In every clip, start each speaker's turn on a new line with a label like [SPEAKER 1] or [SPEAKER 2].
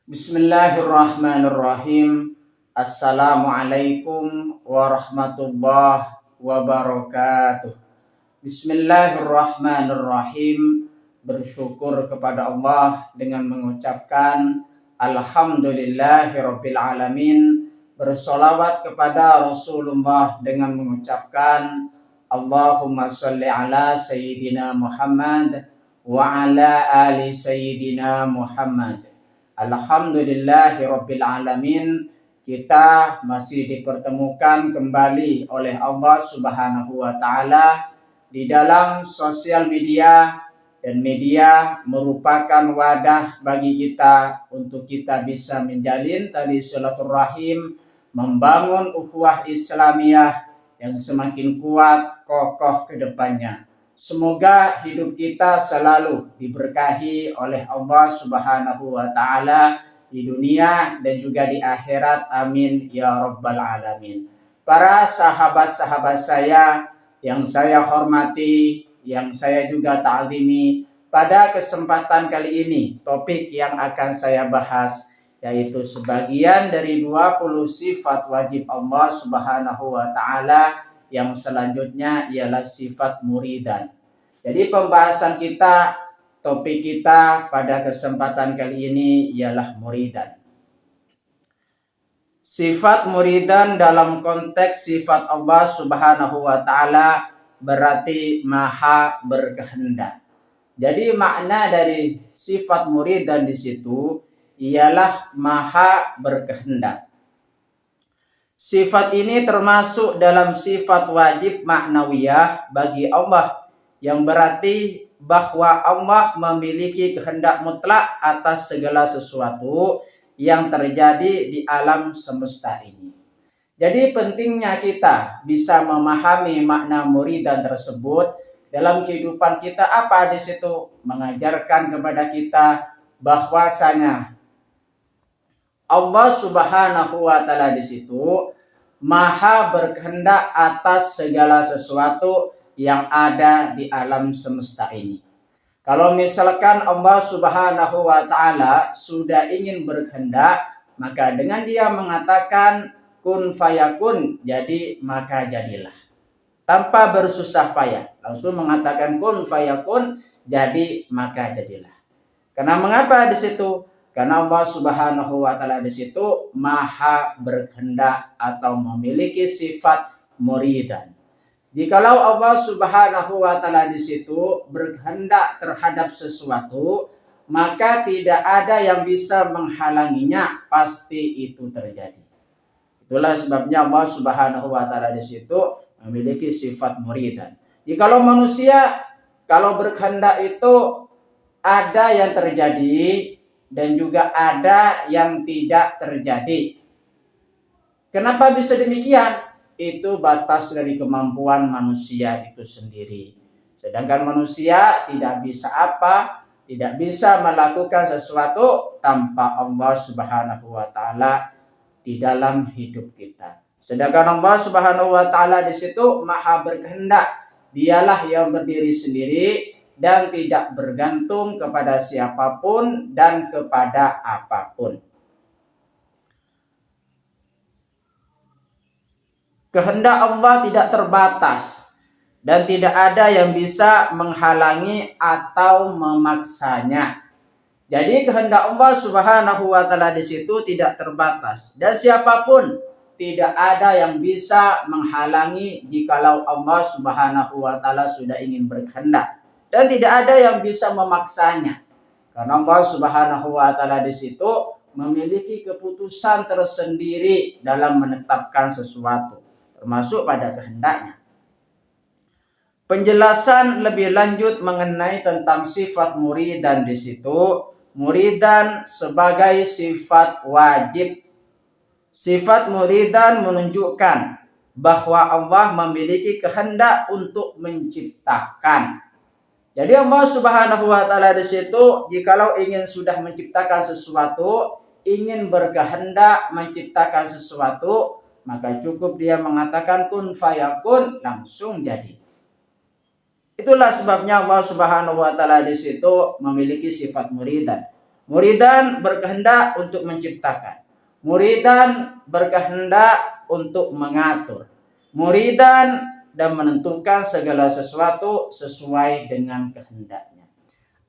[SPEAKER 1] Bismillahirrahmanirrahim. Assalamualaikum warahmatullahi wabarakatuh. Bismillahirrahmanirrahim. Bersyukur kepada Allah dengan mengucapkan Alhamdulillahirabbil alamin. Bersolawat kepada Rasulullah dengan mengucapkan Allahumma sholli ala Sayyidina Muhammad wa ala ali Sayyidina Muhammad. Alhamdulillahirabbil alamin. Kita masih dipertemukan kembali oleh Allah Subhanahu wa taala di dalam sosial media, dan media merupakan wadah bagi kita untuk kita bisa menjalin tali silaturahim, membangun ukhuwah Islamiyah yang semakin kuat kokoh ke depannya. Semoga hidup kita selalu diberkahi oleh Allah Subhanahu wa taala di dunia dan juga di akhirat. Amin ya rabbal alamin. Para sahabat-sahabat saya yang saya hormati, yang saya juga ta'zimi, pada kesempatan kali ini topik yang akan saya bahas yaitu sebagian dari 20 sifat wajib Allah Subhanahu wa taala. Yang selanjutnya ialah sifat muridan. Jadi pembahasan kita, topik kita pada kesempatan kali ini ialah muridan. Sifat muridan dalam konteks sifat Allah Subhanahu wa taala berarti maha berkehendak. Jadi makna dari sifat muridan di situ ialah maha berkehendak. Sifat ini termasuk dalam sifat wajib maknawiyah bagi Allah, yang berarti bahwa Allah memiliki kehendak mutlak atas segala sesuatu yang terjadi di alam semesta ini. Jadi pentingnya kita bisa memahami makna muridan tersebut dalam kehidupan kita. Apa di situ? Mengajarkan kepada kita bahwasanya Allah Subhanahu wa taala di situ maha berkehendak atas segala sesuatu yang ada di alam semesta ini. Kalau misalkan Allah Subhanahu wa taala sudah ingin berkehendak, maka dengan dia mengatakan kun fayakun, jadi maka jadilah. Tanpa bersusah payah, langsung mengatakan kun fayakun, jadi maka jadilah. Karena mengapa di situ? Karena Allah Subhanahu wa taala di situ maha berkehendak atau memiliki sifat muridan. Jikalau Allah Subhanahu wa taala di situ berkehendak terhadap sesuatu, maka tidak ada yang bisa menghalanginya, pasti itu terjadi. Itulah sebabnya Allah Subhanahu wa taala di situ memiliki sifat muridan. Jikalau manusia kalau berkehendak itu ada yang terjadi dan juga ada yang tidak terjadi. Kenapa bisa demikian? Itu batas dari kemampuan manusia itu sendiri. Sedangkan manusia tidak bisa tidak bisa melakukan sesuatu tanpa Allah Subhanahu wa taala di dalam hidup kita. Sedangkan Allah Subhanahu wa taala di situ maha berkehendak. Dialah yang berdiri sendiri dan tidak bergantung kepada siapapun dan kepada apapun. Kehendak Allah tidak terbatas dan tidak ada yang bisa menghalangi atau memaksanya. Jadi kehendak Allah Subhanahu wa taala di situ tidak terbatas dan siapapun tidak ada yang bisa menghalangi jikalau Allah Subhanahu wa taala sudah ingin berkehendak. Dan tidak ada yang bisa memaksanya. Karena Allah Subhanahu wa taala di situ memiliki keputusan tersendiri dalam menetapkan sesuatu, termasuk pada kehendaknya. Penjelasan lebih lanjut mengenai tentang sifat muridan di situ, muridan sebagai sifat wajib. Sifat muridan menunjukkan bahwa Allah memiliki kehendak untuk menciptakan. Jadi Allah Subhanahu wa taala di situ jikalau ingin sudah menciptakan sesuatu, ingin berkehendak menciptakan sesuatu, maka cukup dia mengatakan kun fayakun, langsung jadi. Itulah sebabnya Allah Subhanahu wa taala di situ memiliki sifat muridan. Muridan berkehendak untuk menciptakan. Muridan berkehendak untuk mengatur. Muridan dan menentukan segala sesuatu sesuai dengan kehendaknya.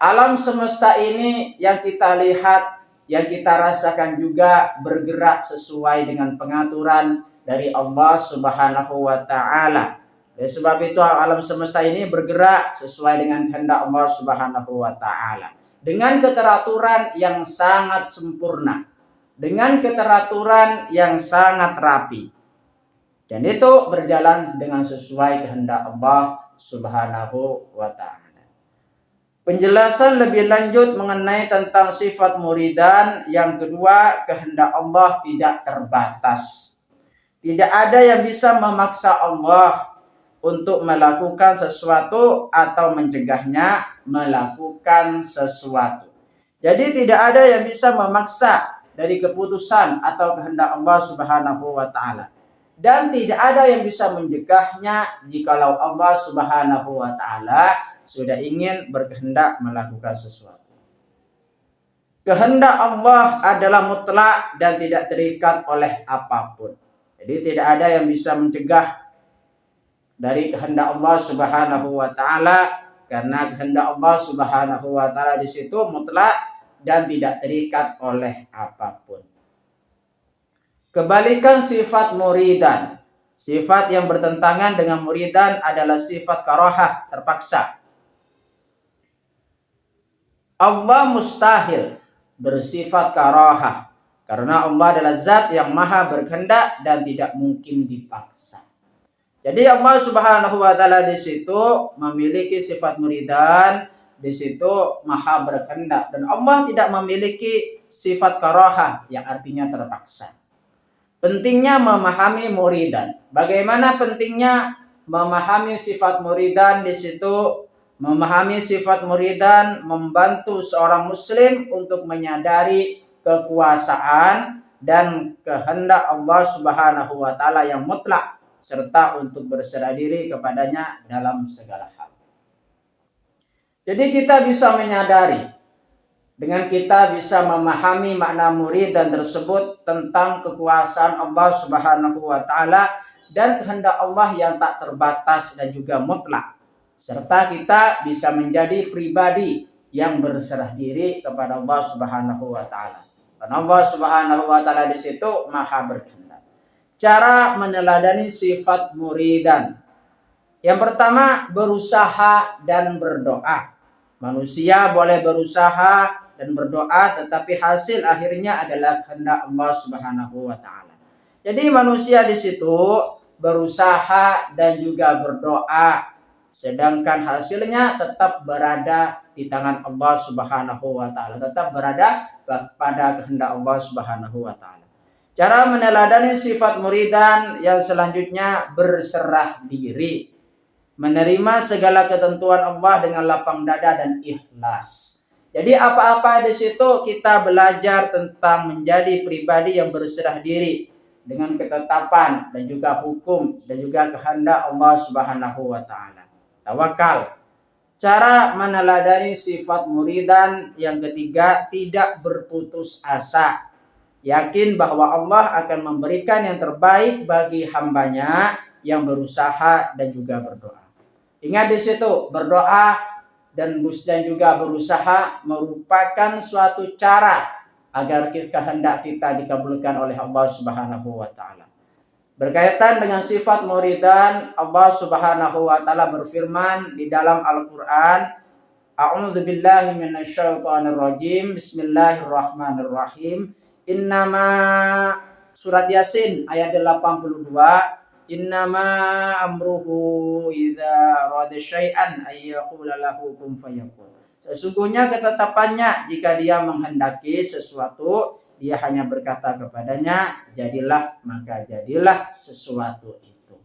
[SPEAKER 1] Alam semesta ini yang kita lihat, yang kita rasakan juga bergerak sesuai dengan pengaturan dari Allah Subhanahu wa taala. Oleh sebab itu alam semesta ini bergerak sesuai dengan kehendak Allah Subhanahu wa taala. Dengan keteraturan yang sangat sempurna. Dengan keteraturan yang sangat rapi. Dan itu berjalan dengan sesuai kehendak Allah Subhanahu wa taala. Penjelasan lebih lanjut mengenai tentang sifat muridan. Yang kedua, kehendak Allah tidak terbatas. Tidak ada yang bisa memaksa Allah untuk melakukan sesuatu atau mencegahnya melakukan sesuatu. Jadi tidak ada yang bisa memaksa dari keputusan atau kehendak Allah Subhanahu wa taala. Dan tidak ada yang bisa mencegahnya jikalau Allah Subhanahu wa taala sudah ingin berkehendak melakukan sesuatu. Kehendak Allah adalah mutlak dan tidak terikat oleh apapun. Jadi tidak ada yang bisa mencegah dari kehendak Allah Subhanahu wa taala, karena kehendak Allah Subhanahu wa taala di situ mutlak dan tidak terikat oleh apapun. Kebalikan sifat muridan. Sifat yang bertentangan dengan muridan adalah sifat karahah, terpaksa. Allah mustahil bersifat karahah karena Allah adalah zat yang maha berkehendak dan tidak mungkin dipaksa. Jadi Allah Subhanahu wa taala di situ memiliki sifat muridan, di situ maha berkehendak, dan Allah tidak memiliki sifat karahah yang artinya terpaksa. Pentingnya memahami muridan. Bagaimana pentingnya memahami sifat muridan di situ? Memahami sifat muridan membantu seorang muslim untuk menyadari kekuasaan dan kehendak Allah Subhanahu wa taala yang mutlak, serta untuk berserah diri kepadanya dalam segala hal. Jadi kita bisa menyadari, dengan kita bisa memahami makna muridan tersebut tentang kekuasaan Allah Subhanahu wa taala dan kehendak Allah yang tak terbatas dan juga mutlak. Serta kita bisa menjadi pribadi yang berserah diri kepada Allah Subhanahu wa taala. Karena Allah Subhanahu wa taala di situ maha berkehendak. Cara meneladani sifat muridan. Yang pertama, berusaha dan berdoa. Manusia boleh berusaha dan berdoa, tetapi hasil akhirnya adalah kehendak Allah Subhanahu wa taala. Jadi manusia di situ berusaha dan juga berdoa, sedangkan hasilnya tetap berada di tangan Allah Subhanahu wa taala, tetap berada pada kehendak Allah Subhanahu wa taala. Cara meneladani sifat muridan yang selanjutnya, berserah diri. Menerima segala ketentuan Allah dengan lapang dada dan ikhlas. Jadi apa-apa di situ kita belajar tentang menjadi pribadi yang berserah diri dengan ketetapan dan juga hukum dan juga kehendak Allah Subhanahu wa taala. Tawakal. Cara meneladani sifat muridan yang ketiga, tidak berputus asa. Yakin bahwa Allah akan memberikan yang terbaik bagi hambanya yang berusaha dan juga berdoa. Ingat di situ, berdoa dan juga berusaha merupakan suatu cara agar kehendak kita dikabulkan oleh Allah Subhanahu wa taala. Berkaitan dengan sifat muridan, Allah Subhanahu wa taala berfirman di dalam Al-Qur'an, A'udzubillahi minasyaitonir rajim. Bismillahirrahmanirrahim. Innama, surat Yasin ayat 82. Innama amruhu idza arada syai'an ay yaqula lahu kun fayakun. Sesungguhnya ketetapannya jika dia menghendaki sesuatu, dia hanya berkata kepadanya, jadilah, maka jadilah sesuatu itu.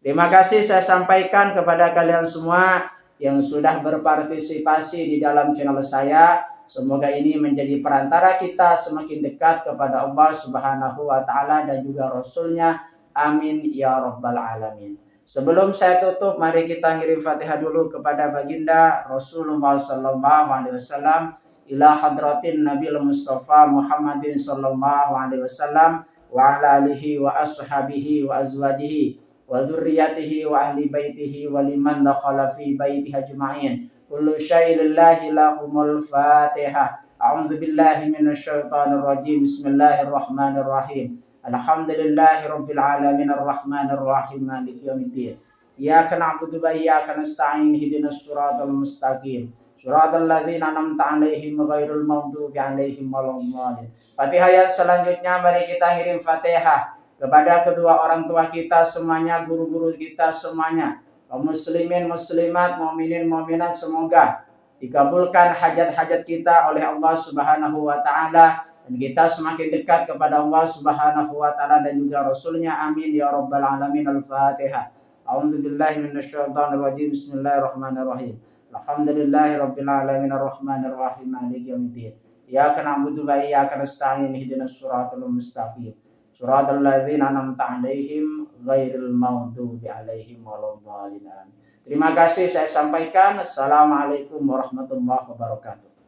[SPEAKER 1] Terima kasih saya sampaikan kepada kalian semua yang sudah berpartisipasi di dalam channel saya. Semoga ini menjadi perantara kita semakin dekat kepada Allah Subhanahu wa taala dan juga Rasulnya. Amin ya rabbal alamin. Sebelum saya tutup, mari kita ngirim Fatihah dulu kepada baginda Rasulullah sallallahu alaihi wasallam. ila hadratin Nabil Mustafa Muhammadin sallallahu alaihi wasallam wa ala alihi wa ashabihi wa azwajihi wa dzurriyyatihi wa ahli baitihi wa liman dakhala fi baitihi ajma'in. Kullu syai'in lillahi lahumul Fatihah. A'udzu billahi minasyaitonir rajim. Bismillahirrahmanirrahim. Alhamdulillahi rabbil alamin arrahmanir rahim maliki yaumiddin. Iyyaka na'budu wa iyyaka nasta'in ihdinas siratal mustaqim. Siratal ladzina an'amta 'alaihim ghairil maghdubi 'alaihim waladdallin. Fatihah yang selanjutnya mari kita ngirim Fatihah kepada kedua orang tua kita semuanya, guru-guru kita semuanya, kaum muslimin muslimat, mukminin mukminat, semoga dikabulkan hajat-hajat kita oleh Allah Subhanahu wa taala dan kita semakin dekat kepada Allah Subhanahu wa taala dan juga Rasulnya. Amin ya rabbal alamin. Al-Fatihah. A'udzubillahi minasyaitonir rajim. Bismillahirrahmanirrahim. Alhamdulillahi rabbil alamin arrahmanir rahim maliki yaumiddin. Iyyaka na'budu wa iyyaka nasta'in ihdinas siratal mustaqim. Siratal ladzina an'amta 'alaihim ghairil maghdubi 'alaihim waladdallin. Terima kasih saya sampaikan. Assalamualaikum warahmatullahi wabarakatuh.